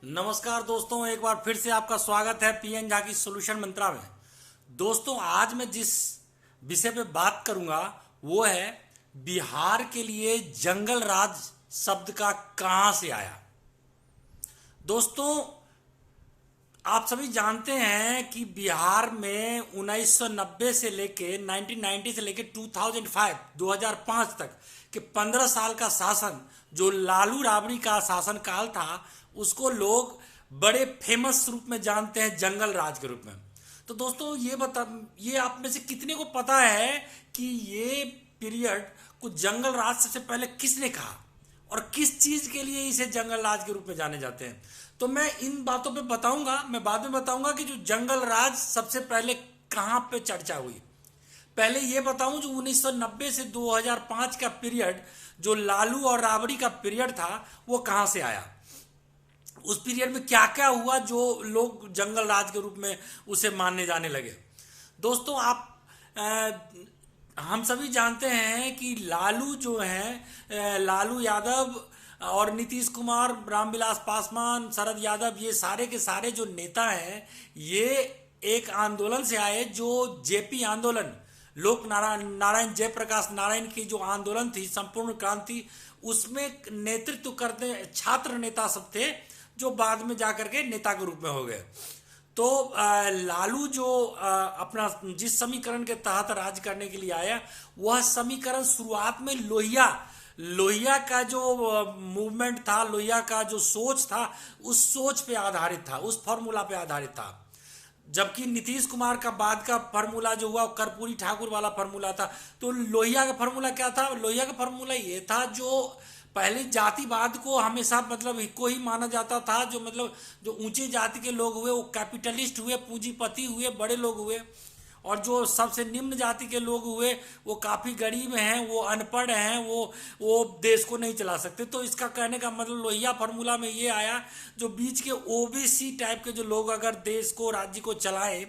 नमस्कार दोस्तों, एक बार फिर से आपका स्वागत है पीएन झा की सॉल्यूशन मंत्रा में। दोस्तों, आज मैं जिस विषय पे बात करूंगा वो है बिहार के लिए जंगल राज शब्द का कहां से आया। दोस्तों, आप सभी जानते हैं कि बिहार में 1990 से लेके 1990 से लेके 2005 तक के 15 साल का शासन, जो लालू राबड़ी का शासन काल था, उसको लोग बड़े फेमस रूप में जानते हैं जंगल राज के रूप में। तो दोस्तों, ये आप में से कितने को पता है कि ये पीरियड को जंगल राज सबसे पहले किसने कहा और किस चीज के लिए इसे जंगल राज के रूप में जाने जाते हैं। तो मैं इन बातों पे बताऊंगा, मैं बाद में बताऊंगा कि जो जंगल राज सबसे पहले कहां पे चर्चा हुई। पहले ये बताऊं, जो 1990 से 2005 का पीरियड, जो लालू और राबड़ी का पीरियड था, वो कहां से आया, उस पीरियड में क्या क्या हुआ जो लोग जंगल राज के रूप में उसे मानने जाने लगे। दोस्तों, हम सभी जानते हैं कि लालू जो है, लालू यादव और नीतीश कुमार, रामविलास पासवान, शरद यादव, ये सारे के सारे जो नेता हैं, ये एक आंदोलन से आए जो जेपी आंदोलन, लोक नारायण जयप्रकाश नारायण की जो आंदोलन थी, संपूर्ण क्रांति, उसमें नेतृत्व करते छात्र नेता सब थे, जो बाद में जाकर के नेता के रूप में हो गए। तो लालू जो अपना जिस समीकरण के तहत राज करने के लिए आया, वह समीकरण शुरुआत में लोहिया का जो मूवमेंट था, लोहिया का जो सोच था, उस सोच पे आधारित था, उस फॉर्मूला पे आधारित था। जबकि नीतीश कुमार का बाद का फार्मूला जो हुआ, कर्पूरी ठाकुर वाला फार्मूला था। तो लोहिया का फार्मूला क्या था? लोहिया का फार्मूला ये था, जो पहले जातिवाद को हमेशा मतलब को ही माना जाता था, जो मतलब जो ऊंची जाति के लोग हुए वो कैपिटलिस्ट हुए, पूंजीपति हुए, बड़े लोग हुए, और जो सबसे निम्न जाति के लोग हुए वो काफी गरीब हैं, वो अनपढ़ हैं, वो देश को नहीं चला सकते। तो इसका कहने का मतलब लोहिया फार्मूला में ये आया, जो बीच के ओबीसी टाइप के जो लोग अगर देश को, राज्य को चलाए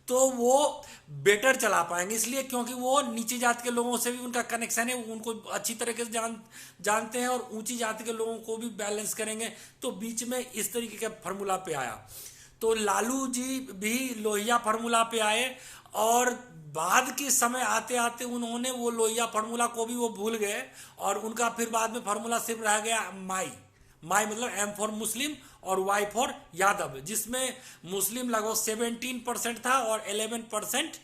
तो वो बेटर चला पाएंगे, इसलिए क्योंकि वो नीची जाति के लोगों से भी उनका कनेक्शन है, उनको अच्छी तरीके से जानते हैं, और ऊंची जाति के लोगों को भी बैलेंस करेंगे। तो बीच में इस तरीके का फार्मूला पे आया। तो लालू जी भी लोहिया फार्मूला पे आए, और बाद के समय आते आते उन्होंने वो लोहिया फार्मूला को भी वो भूल गए, और उनका फिर बाद में फार्मूला सिर्फ रह गया माई मतलब एम फॉर मुस्लिम और वाई फॉर यादव, जिसमें मुस्लिम लगभग 17% था और 11%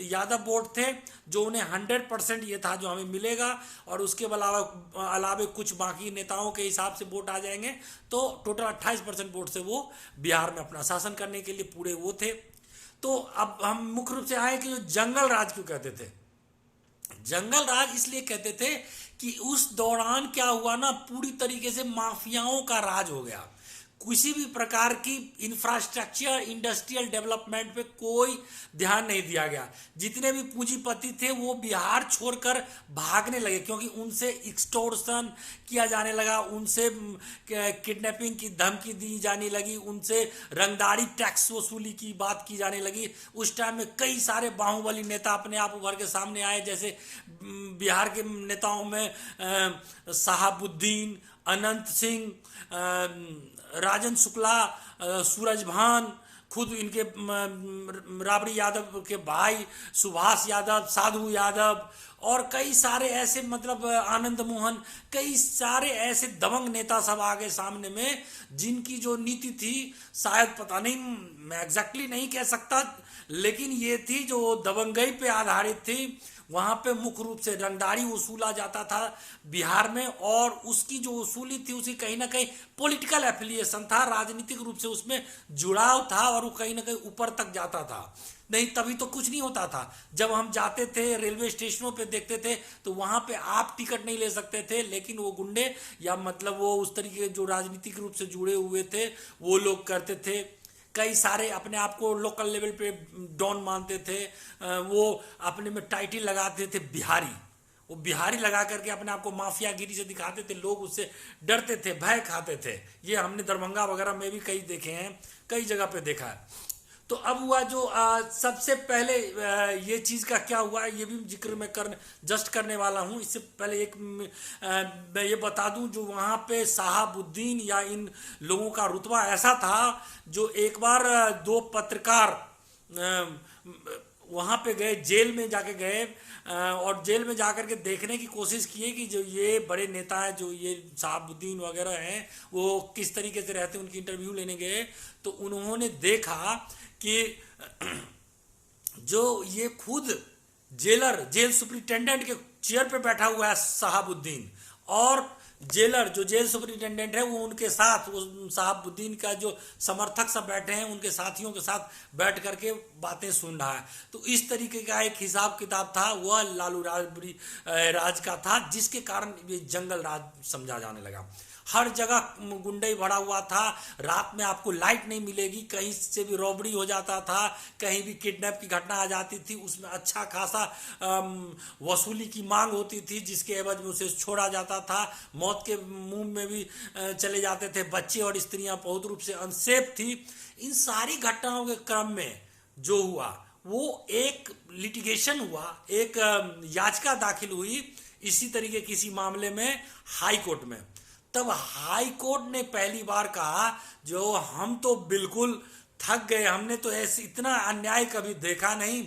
यादव वोट थे, जो उन्हें 100% ये था जो हमें मिलेगा, और उसके अलावे कुछ बाकी नेताओं के हिसाब से वोट आ जाएंगे। तो टोटल 28% वोट से वो बिहार में अपना शासन करने के लिए पूरे वो थे। तो अब हम मुख्य रूप से आए कि जो जंगल राज क्यों कहते थे। जंगल राज इसलिए कहते थे कि उस दौरान क्या हुआ ना, पूरी तरीके से माफियाओं का राज हो गया। किसी भी प्रकार की इंफ्रास्ट्रक्चर, इंडस्ट्रियल डेवलपमेंट पे कोई ध्यान नहीं दिया गया। जितने भी पूंजीपति थे वो बिहार छोड़कर भागने लगे, क्योंकि उनसे एक्सटॉर्शन किया जाने लगा, उनसे किडनैपिंग की धमकी दी जाने लगी, उनसे रंगदारी टैक्स वसूली की बात की जाने लगी। उस टाइम में कई सारे बाहुबली नेता अपने आप उभर के सामने आए, जैसे बिहार के नेताओं में शहाबुद्दीन, अनंत सिंह, राजन शुक्ला, सूरजभान, खुद इनके राबड़ी यादव के भाई सुभाष यादव, साधु यादव, और कई सारे ऐसे मतलब आनंद मोहन, कई सारे ऐसे दबंग नेता सब आ गए सामने में, जिनकी जो नीति थी, शायद पता नहीं, मैं एग्जैक्टली नहीं कह सकता, लेकिन ये थी जो दबंगई पे आधारित थी। वहां पे मुख्य रूप से रंगदारी वसूला जाता था बिहार में, और उसकी जो वसूली थी उसकी कहीं ना कहीं पॉलिटिकल एफिलिएशन था, राजनीतिक रूप से उसमें जुड़ाव था, और वो कहीं ना कहीं ऊपर तक जाता था। नहीं तभी तो कुछ नहीं होता था। जब हम जाते थे रेलवे स्टेशनों पे देखते थे तो वहां पे आप टिकट नहीं ले सकते थे, लेकिन वो गुंडे या मतलब वो उस तरीके जो राजनीतिक रूप से जुड़े हुए थे वो लोग करते थे। कई सारे अपने आप को लोकल लेवल पे डॉन मानते थे, वो अपने में टाइटल लगाते थे बिहारी, वो बिहारी लगा करके अपने आप को माफियागिरी से दिखाते थे, लोग उससे डरते थे, भय खाते थे। ये हमने दरभंगा वगैरह में भी कई देखे हैं, कई जगह पे देखा है। तो अब हुआ जो सबसे पहले ये चीज का क्या हुआ, ये भी जिक्र मैं करने वाला हूँ। इससे पहले मैं ये बता दूं, जो वहाँ पे शहाबुद्दीन या इन लोगों का रुतबा ऐसा था, जो एक बार दो पत्रकार वहाँ पे गए, जेल में जाके गए, और जेल में जाकर के देखने की कोशिश किए कि जो ये बड़े नेता हैं, जो ये शहाबुद्दीन वगैरह हैं, वो किस तरीके से रहते हैं। उनकी इंटरव्यू लेने गए तो उन्होंने देखा कि जो ये खुद जेल सुपरिटेंडेंट के चेयर पे बैठा हुआ है शहाबुद्दीन, और जेलर जो जेल सुपरिटेंडेंट है वो उनके साथ, वो शहाबुद्दीन का जो समर्थक सब बैठे हैं उनके साथियों के साथ बैठ करके बातें सुन रहा है। तो इस तरीके का एक हिसाब किताब था, वह लालू राज का था, जिसके कारण ये जंगल राज समझा जाने लगा। हर जगह गुंडई भरा हुआ था, रात में आपको लाइट नहीं मिलेगी, कहीं से भी रॉबरी हो जाता था, कहीं भी किडनैप की घटना आ जाती थी, उसमें अच्छा खासा वसूली की मांग होती थी, जिसके एवज में उसे छोड़ा जाता था। मौत के मुंह में भी चले जाते थे, बच्चे और स्त्रियां बहुत रूप से अनसेफ थी। इन सारी घटनाओं के क्रम में जो हुआ, वो एक लिटिगेशन हुआ, एक याचिका दाखिल हुई इसी तरीके किसी मामले में हाई कोर्ट में। तब हाई कोर्ट ने पहली बार कहा, जो हम तो बिल्कुल थक गए, हमने तो ऐसे इतना अन्याय कभी देखा नहीं।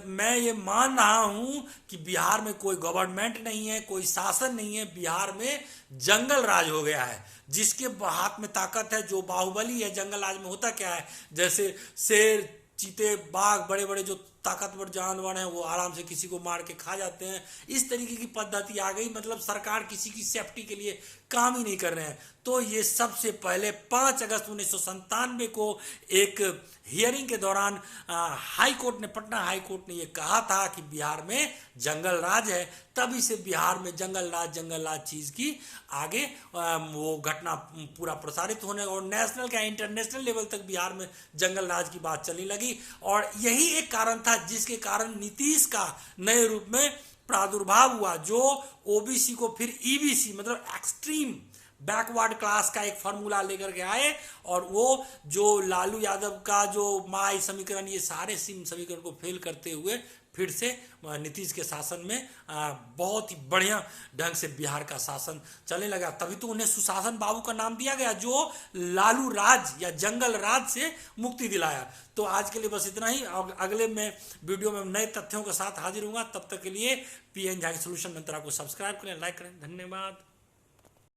मैं ये मान रहा हूं कि बिहार में कोई गवर्नमेंट नहीं है, कोई शासन नहीं है, बिहार में जंगल राज हो गया है। जिसके हाथ में ताकत है, जो बाहुबली है, जंगल राज में होता क्या है, जैसे शेर, चीते, बाघ, बड़े बड़े जो ताकतवर जानवर हैं, वो आराम से किसी को मार के खा जाते हैं। इस तरीके की पद्धति आ गई, मतलब सरकार किसी की सेफ्टी के लिए काम ही नहीं कर रहे हैं। तो ये सबसे पहले 5 अगस्त 1997 को एक हियरिंग के दौरान पटना हाई कोर्ट ने ये कहा था कि बिहार में जंगल राज है। तभी से बिहार में जंगल राज चीज की आगे वो घटना पूरा प्रसारित होने, और नेशनल का इंटरनेशनल लेवल तक बिहार में जंगल राज की बात चलने लगी। और यही एक कारण था जिसके कारण नीतीश का नए रूप में प्रादुर्भाव हुआ, जो ओबीसी को फिर ईबीसी मतलब एक्सट्रीम बैकवर्ड क्लास का एक फॉर्मूला लेकर के आए, और वो जो लालू यादव का जो माई समीकरण, ये सारे समीकरण को फेल करते हुए फिर से नीतीश के शासन में बहुत ही बढ़िया ढंग से बिहार का शासन चलने लगा। तभी तो उन्हें सुशासन बाबू का नाम दिया गया, जो लालू राज या जंगल राज से मुक्ति दिलाया। तो आज के लिए बस इतना ही। अगले में वीडियो में नए तथ्यों के साथ हाजिर होऊंगा। तब तक के लिए PN झाकी सॉल्यूशन मंत्रा को सब्सक्राइब करें, लाइक करें। धन्यवाद।